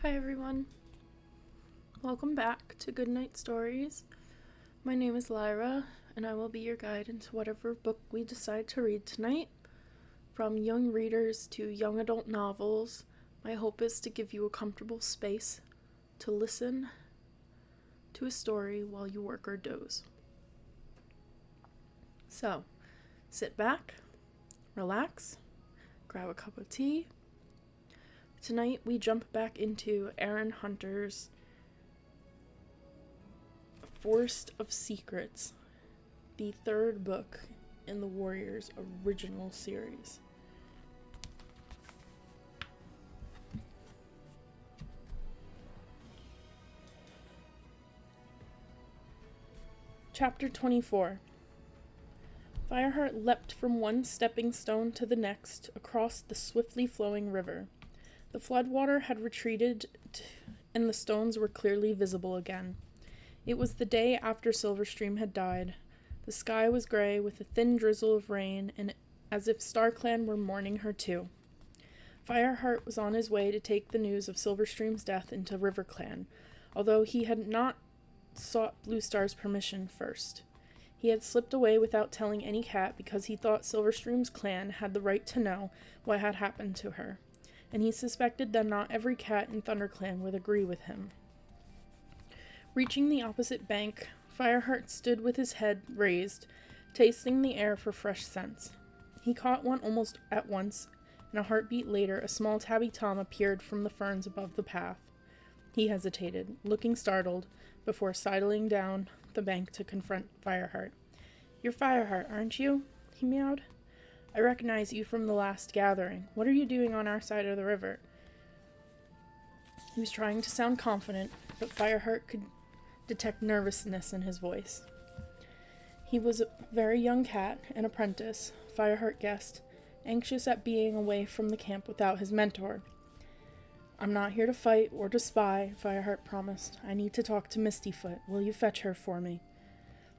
Hi everyone. Welcome back to Goodnight Stories. My name is Lyra, and I will be your guide into whatever book we decide to read tonight. From young readers to young adult novels, my hope is to give you a comfortable space to listen to a story while you work or doze. So, sit back, relax, grab a cup of tea. Tonight we jump back into Erin Hunter's Forest of Secrets, the third book in the Warriors original series. Chapter 24. Fireheart leapt from one stepping stone to the next across the swiftly flowing river. The floodwater had retreated, and the stones were clearly visible again. It was the day after Silverstream had died. The sky was gray, with a thin drizzle of rain, and as if StarClan were mourning her too. Fireheart was on his way to take the news of Silverstream's death into RiverClan, although he had not sought Blue Star's permission first. He had slipped away without telling any cat because he thought Silverstream's clan had the right to know what had happened to her, and he suspected that not every cat in ThunderClan would agree with him. Reaching the opposite bank, Fireheart stood with his head raised, tasting the air for fresh scents. He caught one almost at once, and a heartbeat later a small tabby tom appeared from the ferns above the path. He hesitated, looking startled, before sidling down the bank to confront Fireheart. "You're Fireheart, aren't you?" he meowed. "I recognize you from the last gathering. What are you doing on our side of the river?" He was trying to sound confident, but Fireheart could detect nervousness in his voice. He was a very young cat, an apprentice, Fireheart guessed, anxious at being away from the camp without his mentor. "I'm not here to fight or to spy," Fireheart promised. "I need to talk to Mistyfoot. Will you fetch her for me?"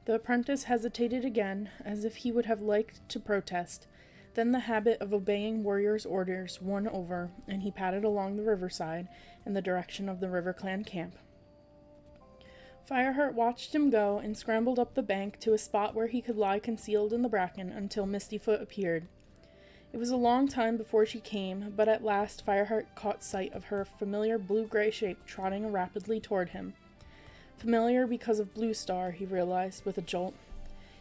The apprentice hesitated again, as if he would have liked to protest. Then the habit of obeying warriors' orders won over, and he padded along the riverside in the direction of the RiverClan camp. Fireheart watched him go and scrambled up the bank to a spot where he could lie concealed in the bracken until Mistyfoot appeared. It was a long time before she came, but at last Fireheart caught sight of her familiar blue-gray shape trotting rapidly toward him. Familiar because of Blue Star, he realized with a jolt.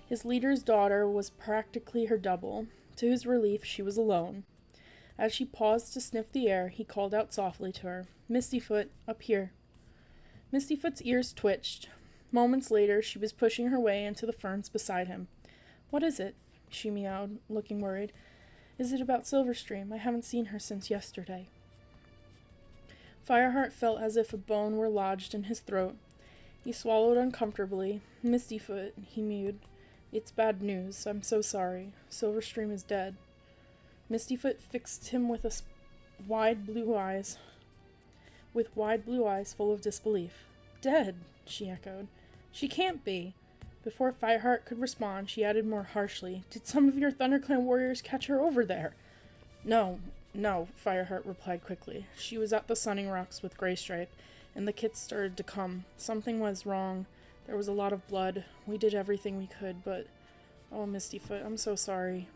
His leader's daughter was practically her double. To his relief, she was alone. As she paused to sniff the air, he called out softly to her, "Mistyfoot, up here." Mistyfoot's ears twitched. Moments later, she was pushing her way into the ferns beside him. "What is it?" she meowed, looking worried. "Is it about Silverstream? I haven't seen her since yesterday." Fireheart felt as if a bone were lodged in his throat. He swallowed uncomfortably. "Mistyfoot," he mewed. "It's bad news. I'm so sorry. Silverstream is dead." Mistyfoot fixed him with wide blue eyes full of disbelief. "Dead," she echoed. "She can't be." Before Fireheart could respond, she added more harshly, "Did some of your ThunderClan warriors catch her over there?" No, Fireheart replied quickly. "She was at the Sunning Rocks with Graystripe, and the kits started to come. Something was wrong. There was a lot of blood. We did everything we could, but... Oh, Mistyfoot, I'm so sorry."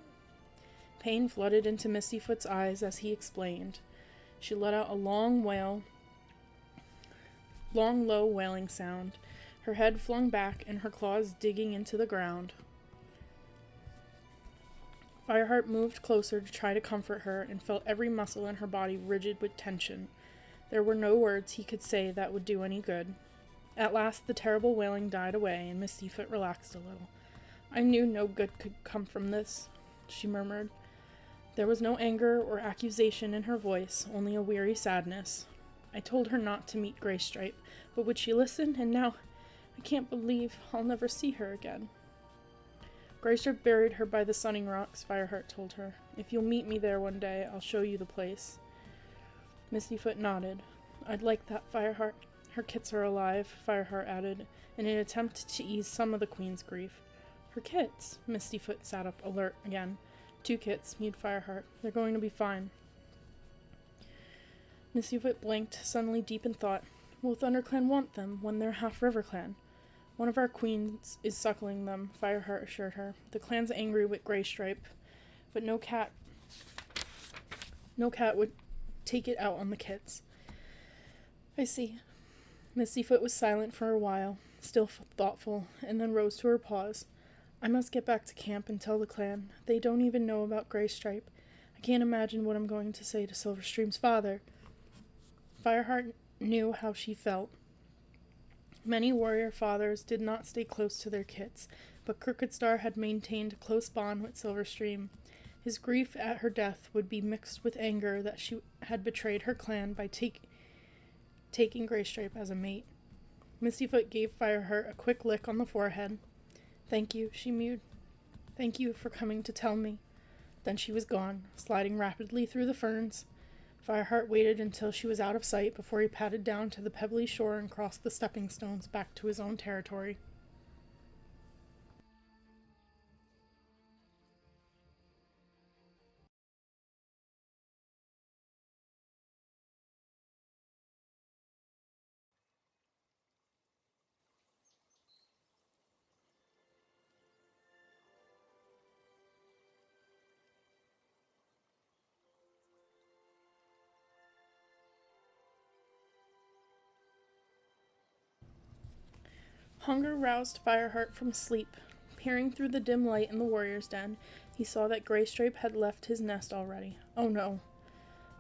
Pain flooded into Mistyfoot's eyes as he explained. She let out a long, low wailing sound. Her head flung back and her claws digging into the ground. Fireheart moved closer to try to comfort her and felt every muscle in her body rigid with tension. There were no words he could say that would do any good. At last the terrible wailing died away and Mistyfoot relaxed a little. "I knew no good could come from this," she murmured. There was no anger or accusation in her voice, only a weary sadness. "I told her not to meet Graystripe, but would she listen? And now I can't believe I'll never see her again." "Graystripe buried her by the Sunning Rocks," Fireheart told her. "If you'll meet me there one day, I'll show you the place." Mistyfoot nodded. "I'd like that, Fireheart. Her kits are alive," Fireheart added, in an attempt to ease some of the Queen's grief. "Her kits?" Mistyfoot sat up alert again. "2 kits," mewed Fireheart. "They're going to be fine." Missyfoot blinked, suddenly deep in thought. Will ThunderClan want them when they're half River Clan? One of our queens is suckling them, Fireheart assured her. The clan's angry with Graystripe, but no cat would take it out on the kids. I see. Missyfoot was silent for a while, still thoughtful, and then rose to her paws. I must get back to camp and tell the clan. They don't even know about Graystripe. I can't imagine what I'm going to say to Silverstream's father. Fireheart knew how she felt. Many warrior fathers did not stay close to their kits, but Crooked Star had maintained a close bond with Silverstream. His grief at her death would be mixed with anger that she had betrayed her clan by taking Graystripe as a mate. Missyfoot gave Fireheart a quick lick on the forehead. Thank you, she mewed. Thank you for coming to tell me. Then she was gone, sliding rapidly through the ferns. Fireheart waited until she was out of sight before he padded down to the pebbly shore and crossed the stepping stones back to his own territory. Hunger roused Fireheart from sleep. Peering through the dim light in the warrior's den, he saw that Graystripe had left his nest already. Oh no,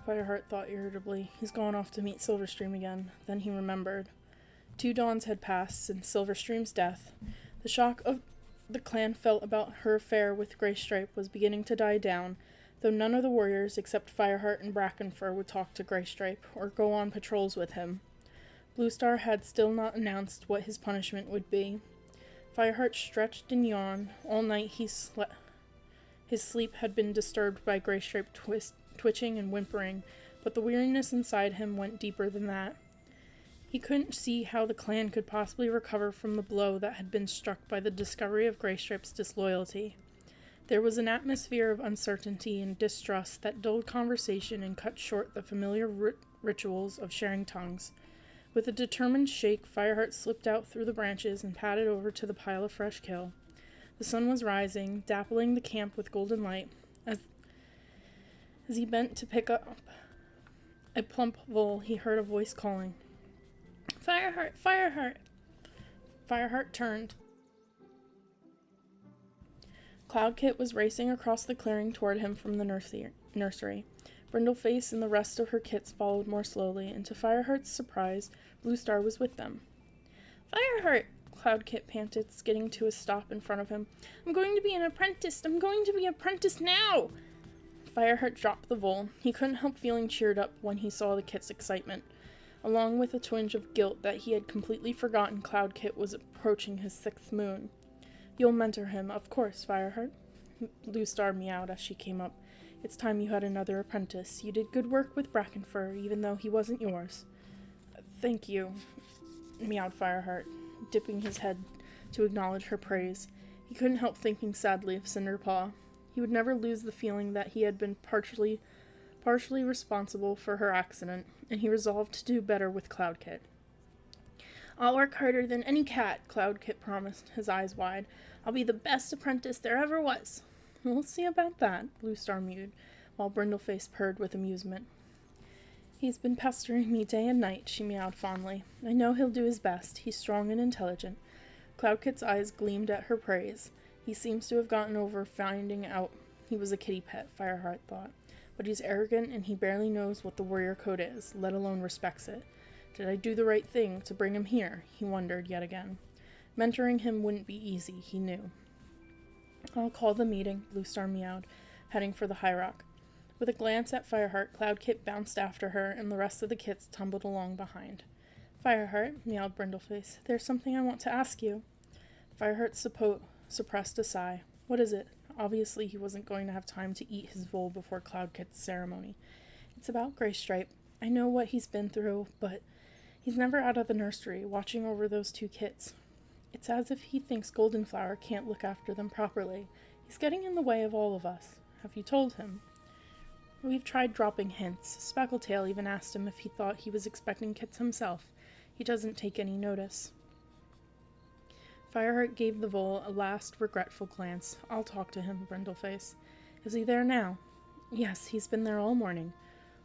Fireheart thought irritably. He's gone off to meet Silverstream again. Then he remembered. 2 dawns had passed since Silverstream's death. The shock of the clan felt about her affair with Graystripe was beginning to die down, though none of the warriors except Fireheart and Brackenfur would talk to Graystripe or go on patrols with him. Bluestar had still not announced what his punishment would be. Fireheart stretched and yawned. All night he slept. His sleep had been disturbed by Graystripe twitching and whimpering, but the weariness inside him went deeper than that. He couldn't see how the clan could possibly recover from the blow that had been struck by the discovery of Graystripe's disloyalty. There was an atmosphere of uncertainty and distrust that dulled conversation and cut short the familiar rituals of sharing tongues. With a determined shake, Fireheart slipped out through the branches and padded over to the pile of fresh kill. The sun was rising, dappling the camp with golden light. As he bent to pick up a plump vole, he heard a voice calling. Fireheart! Fireheart! Fireheart turned. Cloudkit was racing across the clearing toward him from the nursery. Brindleface and the rest of her kits followed more slowly, and to Fireheart's surprise, Bluestar was with them. Fireheart! Cloudkit panted, skidding to a stop in front of him. I'm going to be an apprentice! I'm going to be an apprentice now! Fireheart dropped the vole. He couldn't help feeling cheered up when he saw the kit's excitement, along with a twinge of guilt that he had completely forgotten Cloudkit was approaching his 6th moon. You'll mentor him, of course, Fireheart. Bluestar meowed as she came up. It's time you had another apprentice. You did good work with Brackenfur, even though he wasn't yours. Thank you, meowed Fireheart, dipping his head to acknowledge her praise. He couldn't help thinking sadly of Cinderpaw. He would never lose the feeling that he had been partially responsible for her accident, and he resolved to do better with Cloudkit. I'll work harder than any cat, Cloudkit promised, his eyes wide. I'll be the best apprentice there ever was. We'll see about that, Bluestar mewed, while Brindleface purred with amusement. He's been pestering me day and night, she meowed fondly. I know he'll do his best. He's strong and intelligent. Cloudkit's eyes gleamed at her praise. He seems to have gotten over finding out he was a kitty pet, Fireheart thought. But he's arrogant and he barely knows what the warrior code is, let alone respects it. Did I do the right thing to bring him here? He wondered yet again. Mentoring him wouldn't be easy, he knew. I'll call the meeting, Bluestar meowed, heading for the high rock. With a glance at Fireheart, Cloudkit bounced after her, and the rest of the kits tumbled along behind. Fireheart, meowed Brindleface, there's something I want to ask you. Fireheart suppressed a sigh. What is it? Obviously he wasn't going to have time to eat his vole before Cloudkit's ceremony. It's about Graystripe. I know what he's been through, but he's never out of the nursery, watching over those 2 kits. It's as if he thinks Goldenflower can't look after them properly. He's getting in the way of all of us. Have you told him? We've tried dropping hints. Speckletail even asked him if he thought he was expecting kits himself. He doesn't take any notice. Fireheart gave the vole a last regretful glance. I'll talk to him, Brindleface. Is he there now? Yes, he's been there all morning.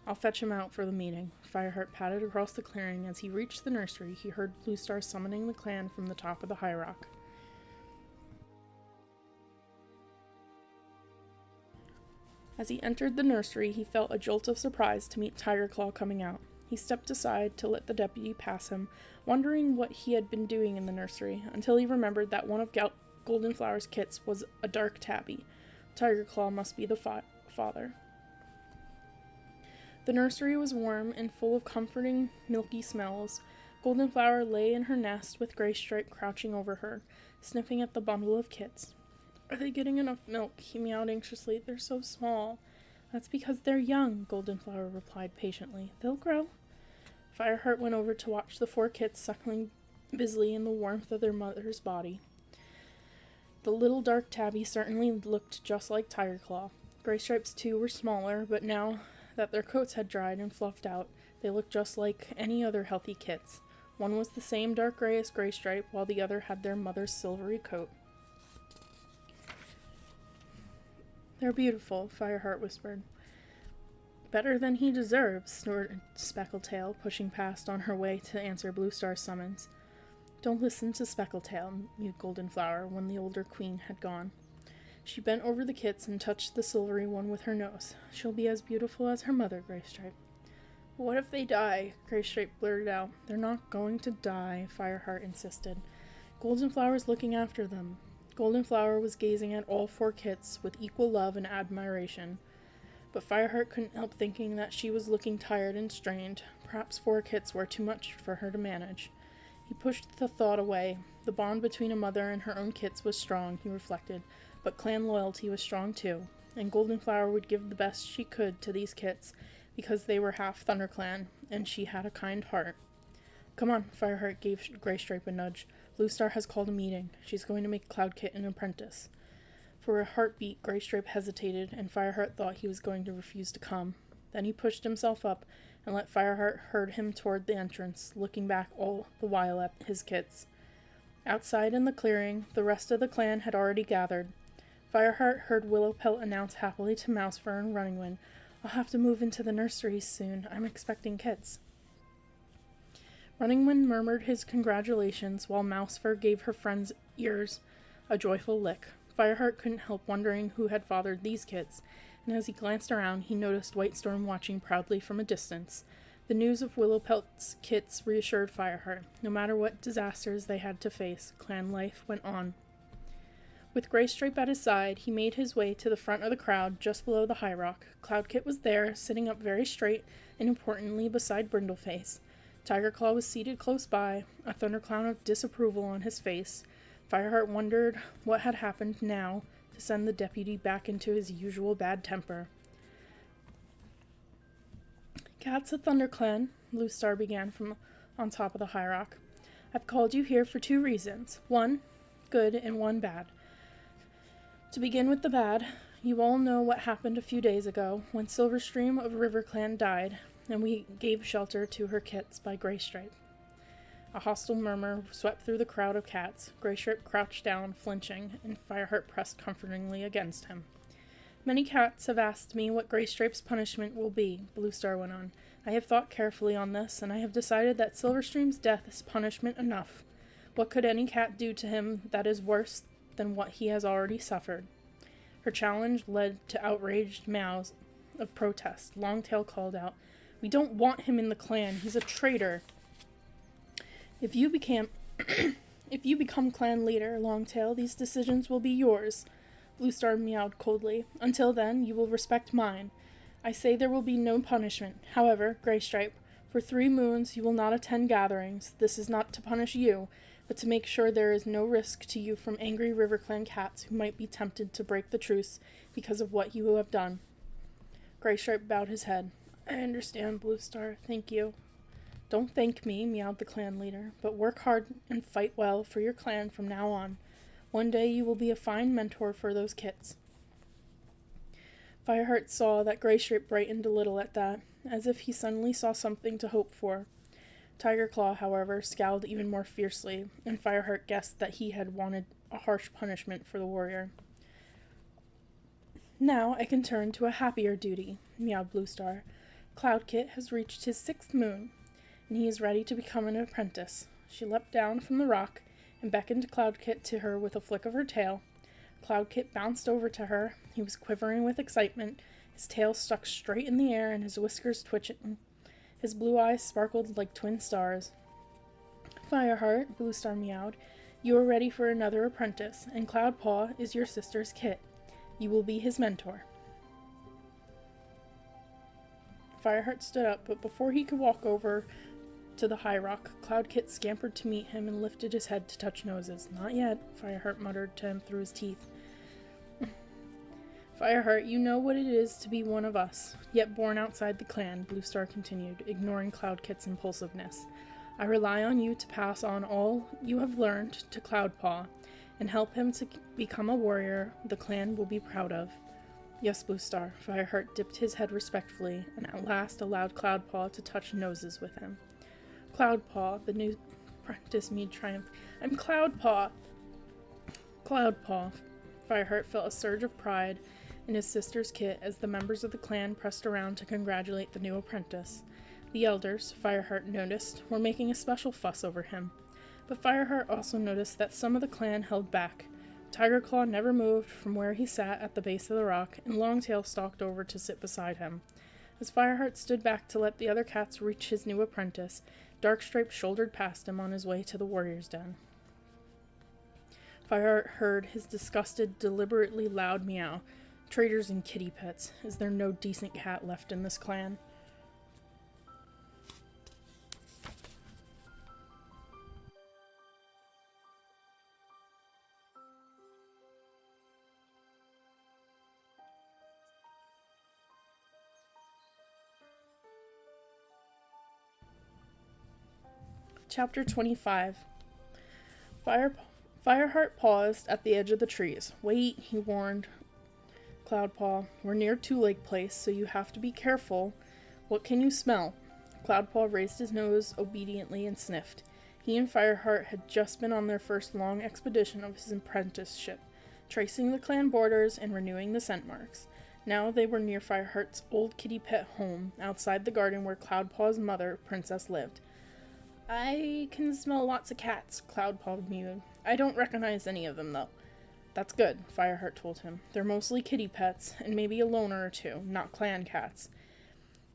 I'll fetch him out for the meeting. Fireheart padded across the clearing. As he reached the nursery, he heard Bluestar summoning the clan from the top of the high rock. As he entered the nursery, he felt a jolt of surprise to meet Tigerclaw coming out. He stepped aside to let the deputy pass him, wondering what he had been doing in the nursery, until he remembered that one of Goldenflower's kits was a dark tabby. Tigerclaw must be the father. The nursery was warm and full of comforting, milky smells. Goldenflower lay in her nest with Graystripe crouching over her, sniffing at the bundle of kits. Are they getting enough milk? He meowed anxiously. They're so small. That's because they're young, Goldenflower replied patiently. They'll grow. Fireheart went over to watch the 4 kits suckling busily in the warmth of their mother's body. The little dark tabby certainly looked just like Tigerclaw. Graystripe's 2 were smaller, but now that their coats had dried and fluffed out, they looked just like any other healthy kits. One was the same dark gray as Graystripe, while the other had their mother's silvery coat. They're beautiful, Fireheart whispered. Better than he deserves, snorted Speckletail, pushing past on her way to answer Bluestar's summons. Don't listen to Speckletail, mewed Goldenflower when the older queen had gone. She bent over the kits and touched the silvery one with her nose. She'll be as beautiful as her mother, Graystripe. What if they die? Graystripe blurted out. They're not going to die, Fireheart insisted. Goldenflower's looking after them. Goldenflower was gazing at all 4 kits with equal love and admiration. But Fireheart couldn't help thinking that she was looking tired and strained. Perhaps 4 kits were too much for her to manage. He pushed the thought away. The bond between a mother and her own kits was strong, he reflected, but clan loyalty was strong too, and Goldenflower would give the best she could to these kits because they were half ThunderClan, and she had a kind heart. Come on, Fireheart gave Graystripe a nudge. Bluestar has called a meeting. She's going to make Cloudkit an apprentice. For a heartbeat, Graystripe hesitated, and Fireheart thought he was going to refuse to come. Then he pushed himself up and let Fireheart herd him toward the entrance, looking back all the while at his kits. Outside in the clearing, the rest of the clan had already gathered. Fireheart heard Willowpelt announce happily to Mousefur and Runningwind, I'll have to move into the nursery soon. I'm expecting kits. Runningwind murmured his congratulations, while Mousefur gave her friend's ears a joyful lick. Fireheart couldn't help wondering who had fathered these kits, and as he glanced around, he noticed Whitestorm watching proudly from a distance. The news of Willowpelt's kits reassured Fireheart. No matter what disasters they had to face, clan life went on. With Graystripe at his side, he made his way to the front of the crowd, just below the high rock. Cloudkit was there, sitting up very straight, and importantly beside Brindleface. Tigerclaw was seated close by, a thundercloud of disapproval on his face. Fireheart wondered what had happened now to send the deputy back into his usual bad temper. Cats of ThunderClan, Bluestar began from on top of the high rock. I've called you here for 2 reasons. 1 good and 1 bad. To begin with the bad, you all know what happened a few days ago when Silverstream of RiverClan died, and we gave shelter to her kits by Graystripe. A hostile murmur swept through the crowd of cats. Graystripe crouched down, flinching, and Fireheart pressed comfortingly against him. Many cats have asked me what Graystripe's punishment will be, Bluestar went on. I have thought carefully on this, and I have decided that Silverstream's death is punishment enough. What could any cat do to him that is worse than what he has already suffered? Her challenge led to outraged meows of protest. Longtail called out, We don't want him in the clan. He's a traitor. If you become clan leader, Longtail, these decisions will be yours. Bluestar meowed coldly. Until then, you will respect mine. I say there will be no punishment. However, Graystripe, for 3 moons you will not attend gatherings. This is not to punish you, but to make sure there is no risk to you from angry RiverClan cats who might be tempted to break the truce because of what you have done. Graystripe bowed his head. I understand, Bluestar. Thank you. Don't thank me, meowed the clan leader, but work hard and fight well for your clan from now on. One day you will be a fine mentor for those kits. Fireheart saw that Graystripe brightened a little at that, as if he suddenly saw something to hope for. Tigerclaw, however, scowled even more fiercely, and Fireheart guessed that he had wanted a harsh punishment for the warrior. Now I can turn to a happier duty, meowed Bluestar. Cloudkit has reached his 6th moon, and he is ready to become an apprentice. She leapt down from the rock and beckoned Cloudkit to her with a flick of her tail. Cloudkit bounced over to her. He was quivering with excitement, his tail stuck straight in the air and his whiskers twitching. His blue eyes sparkled like twin stars. Fireheart, Bluestar meowed, you are ready for another apprentice, and Cloudpaw is your sister's Kit. You will be his mentor. Fireheart stood up, but before he could walk over to the high rock, Cloudkit scampered to meet him and lifted his head to touch noses. Not yet, Fireheart muttered to him through his teeth. Fireheart, you know what it is to be one of us, yet born outside the clan, Bluestar continued, ignoring Cloudkit's impulsiveness. I rely on you to pass on all you have learned to Cloudpaw, and help him to become a warrior the clan will be proud of. Yes, Bluestar. Fireheart dipped his head respectfully, and at last allowed Cloudpaw to touch noses with him. Cloudpaw, the new apprentice made triumph. I'm Cloudpaw! Cloudpaw. Fireheart felt a surge of pride in his sister's Kit as the members of the clan pressed around to congratulate the new apprentice. The elders, Fireheart noticed, were making a special fuss over him. But Fireheart also noticed that some of the clan held back. Tigerclaw never moved from where he sat at the base of the rock, and Longtail stalked over to sit beside him. As Fireheart stood back to let the other cats reach his new apprentice, Darkstripe shouldered past him on his way to the warrior's den. Fireheart heard his disgusted, deliberately loud meow. Traitors and kitty pets. Is there no decent cat left in this clan? Chapter 25. Fireheart paused at the edge of the trees. Wait, he warned Cloudpaw. We're near Two Lake Place, so you have to be careful. What can you smell? Cloudpaw raised his nose obediently and sniffed. He and Fireheart had just been on their first long expedition of his apprenticeship, tracing the clan borders and renewing the scent marks. Now they were near Fireheart's old kitty pet home, outside the garden where Cloudpaw's mother, Princess, lived. I can smell lots of cats, Cloudpaw mewed. I don't recognize any of them, though. That's good, Fireheart told him. They're mostly kitty pets, and maybe a loner or two, not clan cats.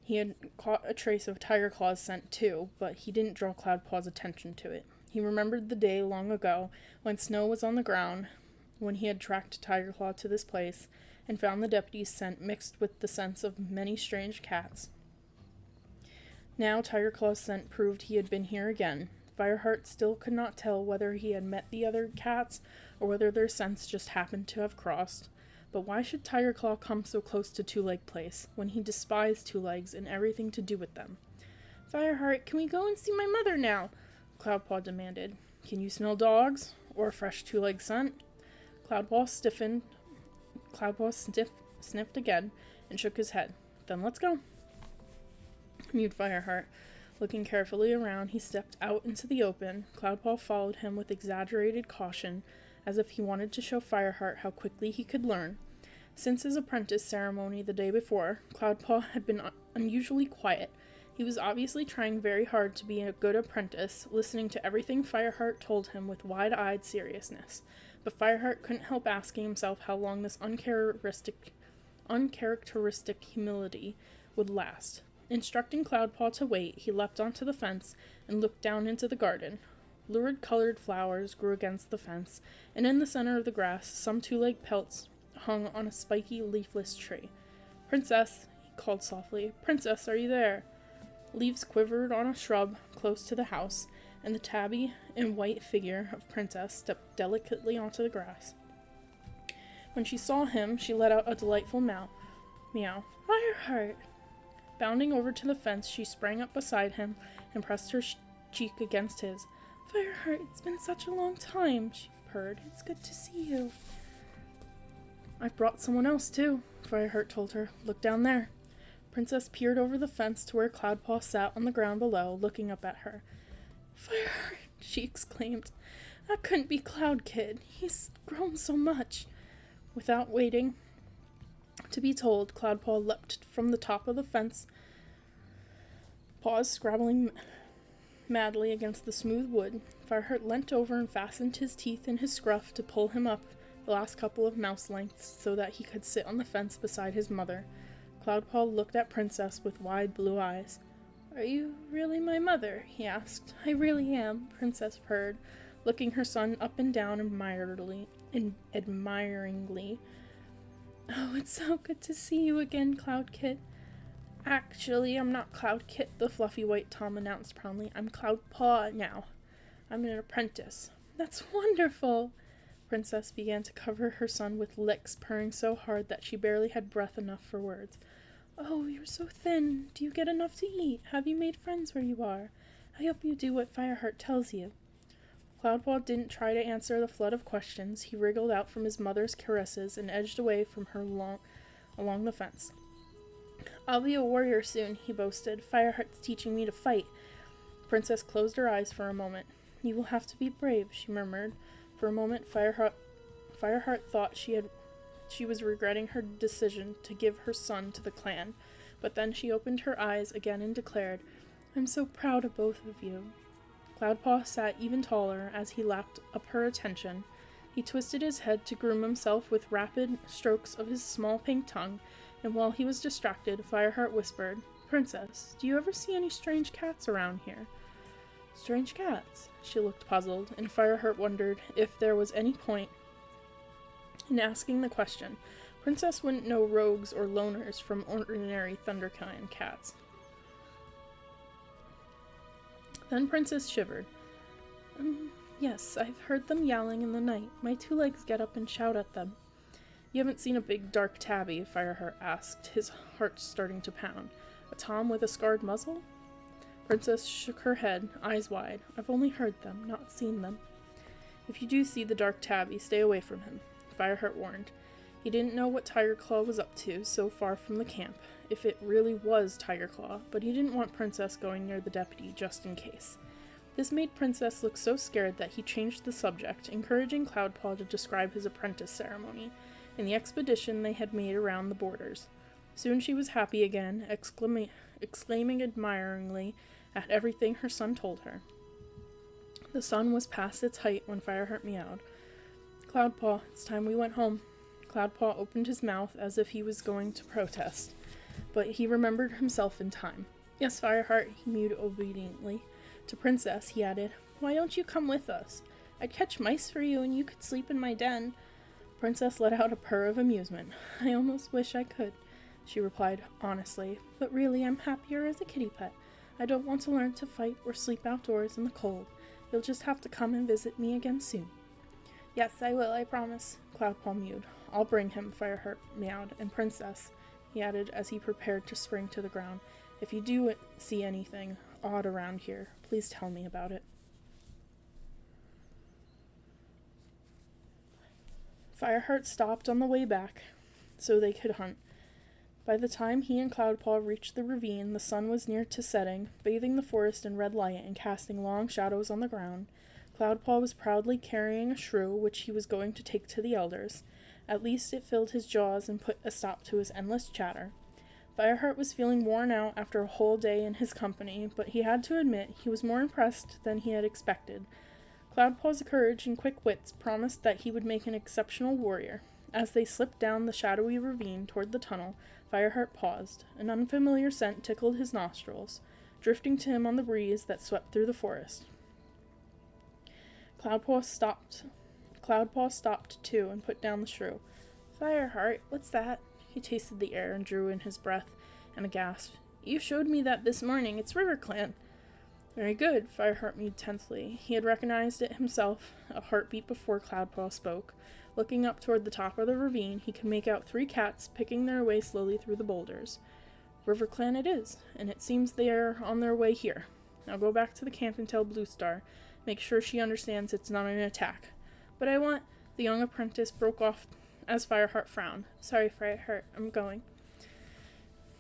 He had caught a trace of Tigerclaw's scent, too, but he didn't draw Cloudpaw's attention to it. He remembered the day long ago, when snow was on the ground, when he had tracked Tigerclaw to this place, and found the deputy's scent mixed with the scents of many strange cats. Now Tigerclaw's scent proved he had been here again. Fireheart still could not tell whether he had met the other cats, or whether their scents just happened to have crossed. But why should Tigerclaw come so close to Two Leg Place, when he despised Two Legs and everything to do with them? Fireheart, can we go and see my mother now? Cloudpaw demanded. Can you smell dogs? Or a fresh two-leg scent? Cloudpaw sniffed again and shook his head. Then let's go, mewed Fireheart. Looking carefully around, he stepped out into the open. Cloudpaw followed him with exaggerated caution, as if he wanted to show Fireheart how quickly he could learn. Since his apprentice ceremony the day before, Cloudpaw had been unusually quiet. He was obviously trying very hard to be a good apprentice, listening to everything Fireheart told him with wide-eyed seriousness. But Fireheart couldn't help asking himself how long this uncharacteristic humility would last. Instructing Cloudpaw to wait, he leapt onto the fence and looked down into the garden. Lurid colored flowers grew against the fence, and in the center of the grass, some two-leg pelts hung on a spiky, leafless tree. Princess, he called softly. Princess, are you there? Leaves quivered on a shrub close to the house, and the tabby and white figure of Princess stepped delicately onto the grass. When she saw him, she let out a delightful meow. Meow. Fireheart! Bounding over to the fence, she sprang up beside him and pressed her cheek against his. Fireheart, it's been such a long time, she purred. It's good to see you. I've brought someone else, too, Fireheart told her. Look down there. Princess peered over the fence to where Cloudpaw sat on the ground below, looking up at her. Fireheart, she exclaimed. That couldn't be Cloud Kid. He's grown so much. Without waiting to be told, Cloudpaw leapt from the top of the fence, paws scrabbling madly against the smooth wood. Fireheart leant over and fastened his teeth in his scruff to pull him up the last couple of mouse lengths so that he could sit on the fence beside his mother. Cloudpaw looked at Princess with wide blue eyes. Are you really my mother? He asked. I really am, Princess purred, looking her son up and down admiringly. Oh, it's so good to see you again, Cloud Kid. Actually, I'm not Cloud Kit, the fluffy white Tom announced proudly. I'm Cloudpaw now. I'm an apprentice. That's wonderful! Princess began to cover her son with licks, purring so hard that she barely had breath enough for words. Oh, you're so thin. Do you get enough to eat? Have you made friends where you are? I hope you do what Fireheart tells you. Cloudpaw didn't try to answer the flood of questions. He wriggled out from his mother's caresses and edged away from her along the fence. I'll be a warrior soon, he boasted. Fireheart's teaching me to fight. Princess closed her eyes for a moment. You will have to be brave, she murmured. For a moment, Fireheart thought she was regretting her decision to give her son to the clan, but then she opened her eyes again and declared, I'm so proud of both of you. Cloudpaw sat even taller as he lapped up her attention. He twisted his head to groom himself with rapid strokes of his small pink tongue, and while he was distracted, Fireheart whispered, Princess, do you ever see any strange cats around here? Strange cats? She looked puzzled, and Fireheart wondered if there was any point in asking the question. Princess wouldn't know rogues or loners from ordinary Thunderkind cats. Then Princess shivered. Yes, I've heard them yowling in the night. My two legs get up and shout at them. You haven't seen a big dark tabby? Fireheart asked, his heart starting to pound. A tom with a scarred muzzle? Princess shook her head, eyes wide. I've only heard them, not seen them. If you do see the dark tabby, stay away from him, Fireheart warned. He didn't know what Tigerclaw was up to so far from the camp, if it really was Tigerclaw, but he didn't want Princess going near the deputy just in case. This made Princess look so scared that he changed the subject, encouraging Cloudpaw to describe his apprentice ceremony and the expedition they had made around the borders. Soon she was happy again, exclaiming admiringly at everything her son told her. The sun was past its height when Fireheart meowed. Cloudpaw, it's time we went home. Cloudpaw opened his mouth as if he was going to protest, but he remembered himself in time. Yes, Fireheart, he mewed obediently. To Princess, he added, Why don't you come with us? I'd catch mice for you and you could sleep in my den. Princess let out a purr of amusement. I almost wish I could, she replied honestly, but really I'm happier as a kitty pet. I don't want to learn to fight or sleep outdoors in the cold. You'll just have to come and visit me again soon. Yes, I will, I promise, Cloudpaw mewed. I'll bring him, Fireheart meowed, and Princess, he added as he prepared to spring to the ground. If you do see anything odd around here, please tell me about it. Fireheart stopped on the way back so they could hunt. By the time he and Cloudpaw reached the ravine, the sun was near to setting, bathing the forest in red light and casting long shadows on the ground. Cloudpaw was proudly carrying a shrew, which he was going to take to the elders. At least it filled his jaws and put a stop to his endless chatter. Fireheart was feeling worn out after a whole day in his company, but he had to admit he was more impressed than he had expected. Cloudpaw's courage and quick wits promised that he would make an exceptional warrior. As they slipped down the shadowy ravine toward the tunnel, Fireheart paused. An unfamiliar scent tickled his nostrils, drifting to him on the breeze that swept through the forest. Cloudpaw stopped too and put down the shrew. Fireheart, what's that? He tasted the air and drew in his breath and a gasp. You showed me that this morning. It's RiverClan. Very good, Fireheart mewed tensely. He had recognized it himself, a heartbeat before Cloudpaw spoke. Looking up toward the top of the ravine, he could make out 3 cats picking their way slowly through the boulders. RiverClan it is, and it seems they are on their way here. Now go back to the camp and tell Bluestar. Make sure she understands it's not an attack. But I want... The young apprentice broke off as Fireheart frowned. Sorry, Fireheart, I'm going.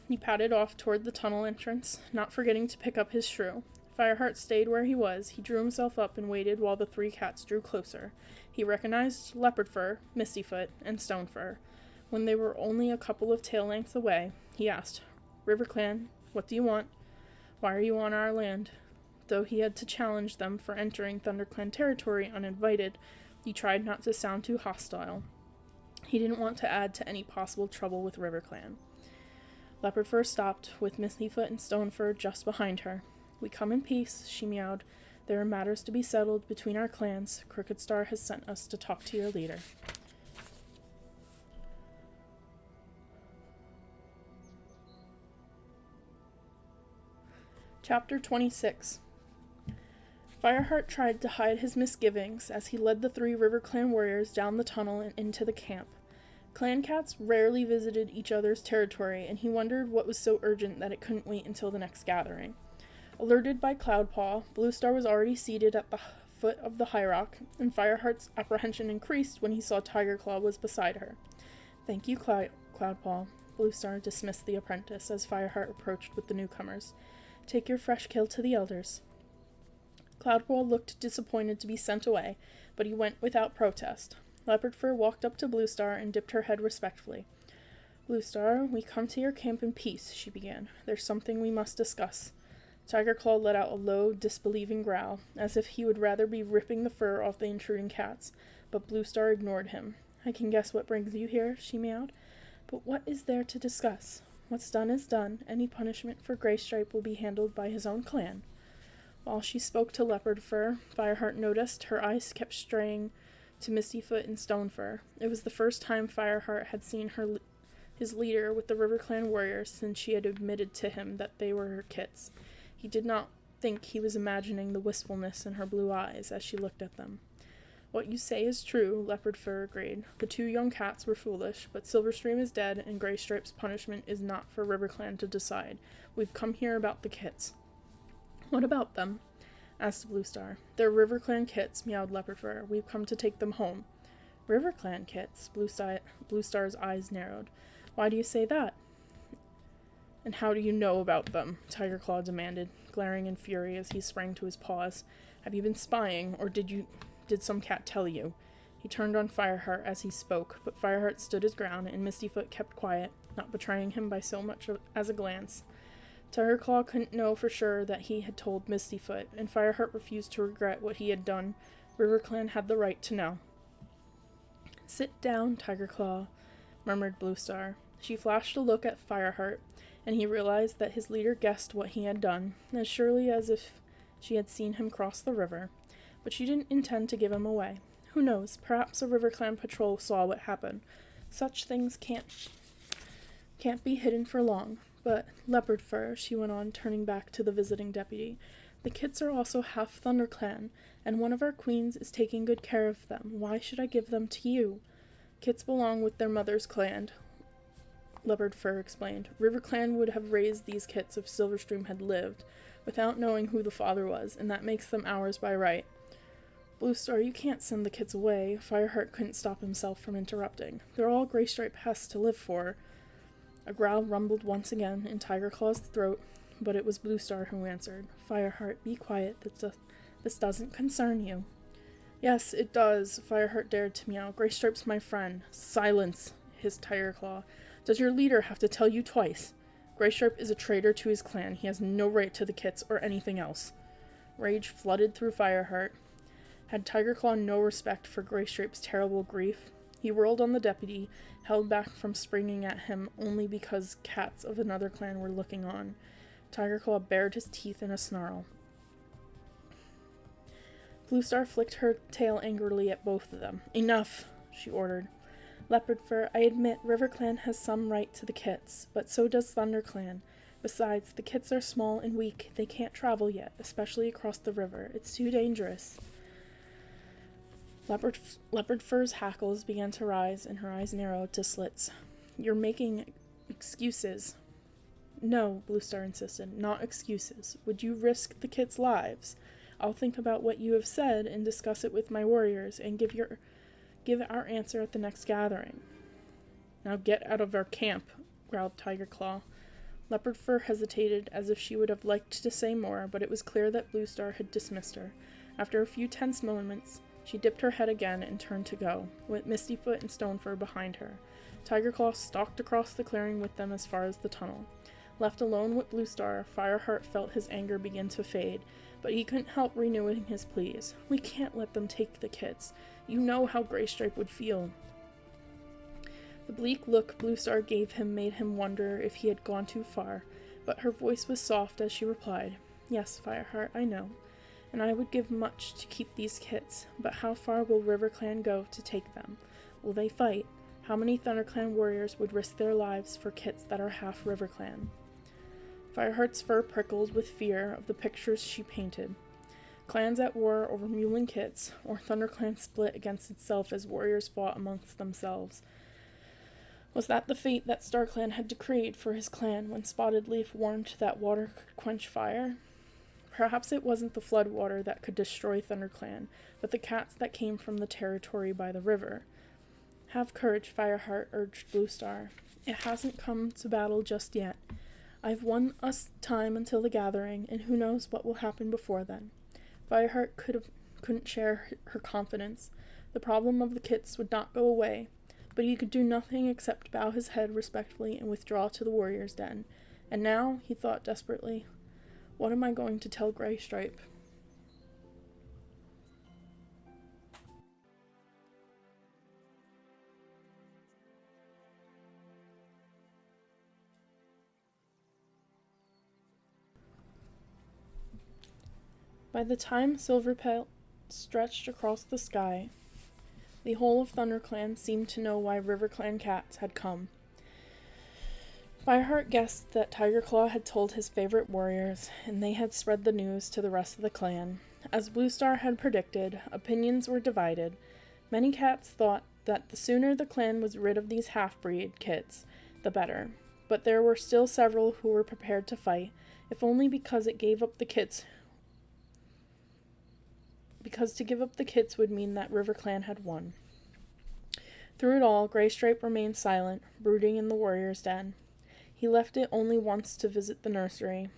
He padded off toward the tunnel entrance, not forgetting to pick up his shrew. Fireheart stayed where he was. He drew himself up and waited while the three cats drew closer. He recognized Leopardfur, Mistyfoot, and Stonefur. When they were only a couple of tail lengths away, he asked, "RiverClan, what do you want? Why are you on our land?" Though he had to challenge them for entering ThunderClan territory uninvited, he tried not to sound too hostile. He didn't want to add to any possible trouble with RiverClan. Leopardfur stopped, with Mistyfoot and Stonefur just behind her. "We come in peace," she meowed. "There are matters to be settled between our clans. Crooked Star has sent us to talk to your leader." Chapter 26. Fireheart tried to hide his misgivings as he led the three RiverClan warriors down the tunnel and into the camp. Clan cats rarely visited each other's territory, and he wondered what was so urgent that it couldn't wait until the next gathering. Alerted by Cloudpaw, Bluestar was already seated at the foot of the high rock, and Fireheart's apprehension increased when he saw Tigerclaw was beside her. "Thank you, Cloudpaw." Bluestar dismissed the apprentice as Fireheart approached with the newcomers. "Take your fresh kill to the elders." Cloudpaw looked disappointed to be sent away, but he went without protest. Leopardfur walked up to Bluestar and dipped her head respectfully. "Bluestar, we come to your camp in peace," she began. "There's something we must discuss." Tigerclaw let out a low, disbelieving growl, as if he would rather be ripping the fur off the intruding cats, but Bluestar ignored him. "I can guess what brings you here," she meowed. "But what is there to discuss? What's done is done. Any punishment for Graystripe will be handled by his own clan." While she spoke to Leopardfur, Fireheart noticed her eyes kept straying to Mistyfoot and Stonefur. It was the first time Fireheart had seen his leader with the RiverClan warriors since she had admitted to him that they were her kits. He did not think he was imagining the wistfulness in her blue eyes as she looked at them. "What you say is true," Leopardfur agreed. "The two young cats were foolish, but Silverstream is dead, and Graystripe's punishment is not for RiverClan to decide. We've come here about the kits." "What about them?" asked Bluestar. "They're RiverClan kits," meowed Leopardfur. "We've come to take them home." "RiverClan kits?" Bluestar's eyes narrowed. "Why do you say that?" "And how do you know about them?" Tigerclaw demanded, glaring in fury as he sprang to his paws. "Have you been spying, or did some cat tell you?" He turned on Fireheart as he spoke, but Fireheart stood his ground, and Mistyfoot kept quiet, not betraying him by so much as a glance. Tigerclaw couldn't know for sure that he had told Mistyfoot, and Fireheart refused to regret what he had done. RiverClan had the right to know. "Sit down, Tigerclaw," murmured Bluestar. She flashed a look at Fireheart, and he realized that his leader guessed what he had done, as surely as if she had seen him cross the river. But she didn't intend to give him away. Who knows, perhaps a RiverClan patrol saw what happened. Such things can't be hidden for long. "But, Leopardfur," she went on, turning back to the visiting deputy, "the kits are also half ThunderClan, and one of our queens is taking good care of them. Why should I give them to you?" "Kits belong with their mother's clan," Leopardfur explained. "RiverClan would have raised these kits if Silverstream had lived, without knowing who the father was, and that makes them ours by right." "Bluestar, you can't send the kits away." Fireheart couldn't stop himself from interrupting. "They're all Graystripe has to live for." A growl rumbled once again in Tigerclaw's throat, but it was Bluestar who answered. "Fireheart, be quiet. This doesn't concern you." "Yes, it does," Fireheart dared to meow. "Graystripe's my friend." "Silence," hissed Tigerclaw. "Does your leader have to tell you twice? Graystripe is a traitor to his clan. He has no right to the kits or anything else." Rage flooded through Fireheart. Had Tigerclaw no respect for Graystripe's terrible grief? He whirled on the deputy, held back from springing at him only because cats of another clan were looking on. Tigerclaw bared his teeth in a snarl. Bluestar flicked her tail angrily at both of them. "Enough," she ordered. "Leopardfur, I admit RiverClan has some right to the kits, but so does ThunderClan. Besides, the kits are small and weak. They can't travel yet, especially across the river. It's too dangerous." Leopardfur's hackles began to rise, and her eyes narrowed to slits. "You're making excuses." "No," Bluestar insisted, "not excuses. Would you risk the kids' lives? I'll think about what you have said and discuss it with my warriors, and give our answer at the next gathering." "Now get out of our camp," growled Tiger Claw. Leopard Fur hesitated, as if she would have liked to say more, but it was clear that Blue Star had dismissed her. After a few tense moments, she dipped her head again and turned to go, with Mistyfoot and Stonefur behind her. Tiger Claw stalked across the clearing with them as far as the tunnel. Left alone with Blue Star, Fireheart felt his anger begin to fade, but he couldn't help renewing his pleas. "We can't let them take the kits. You know how Graystripe would feel." The bleak look Blue Star gave him made him wonder if he had gone too far, but her voice was soft as she replied, "Yes, Fireheart, I know, and I would give much to keep these kits, but how far will RiverClan go to take them? Will they fight? How many ThunderClan warriors would risk their lives for kits that are half RiverClan?" Fireheart's fur prickled with fear of the pictures she painted. Clans at war over youngling kits, or ThunderClan split against itself as warriors fought amongst themselves. Was that the fate that StarClan had decreed for his clan when Spotted Leaf warned that water could quench fire? Perhaps it wasn't the flood water that could destroy ThunderClan, but the cats that came from the territory by the river. "Have courage, Fireheart," urged Blue Star. "It hasn't come to battle just yet. I've won us time until the gathering, and who knows what will happen before then." Fireheart couldn't share her confidence. The problem of the kits would not go away, but he could do nothing except bow his head respectfully and withdraw to the warrior's den. And now, he thought desperately, what am I going to tell Graystripe? By the time Silverpelt stretched across the sky, the whole of ThunderClan seemed to know why RiverClan cats had come. Fireheart guessed that Tiger Claw had told his favorite warriors, and they had spread the news to the rest of the clan. As Blue Star had predicted, opinions were divided. Many cats thought that the sooner the clan was rid of these half-breed kits, the better. But there were still several who were prepared to fight, if only because it gave up the kits. Because to give up the kits would mean that RiverClan had won. Through it all, Graystripe remained silent, brooding in the warrior's den. He left it only once to visit the nursery.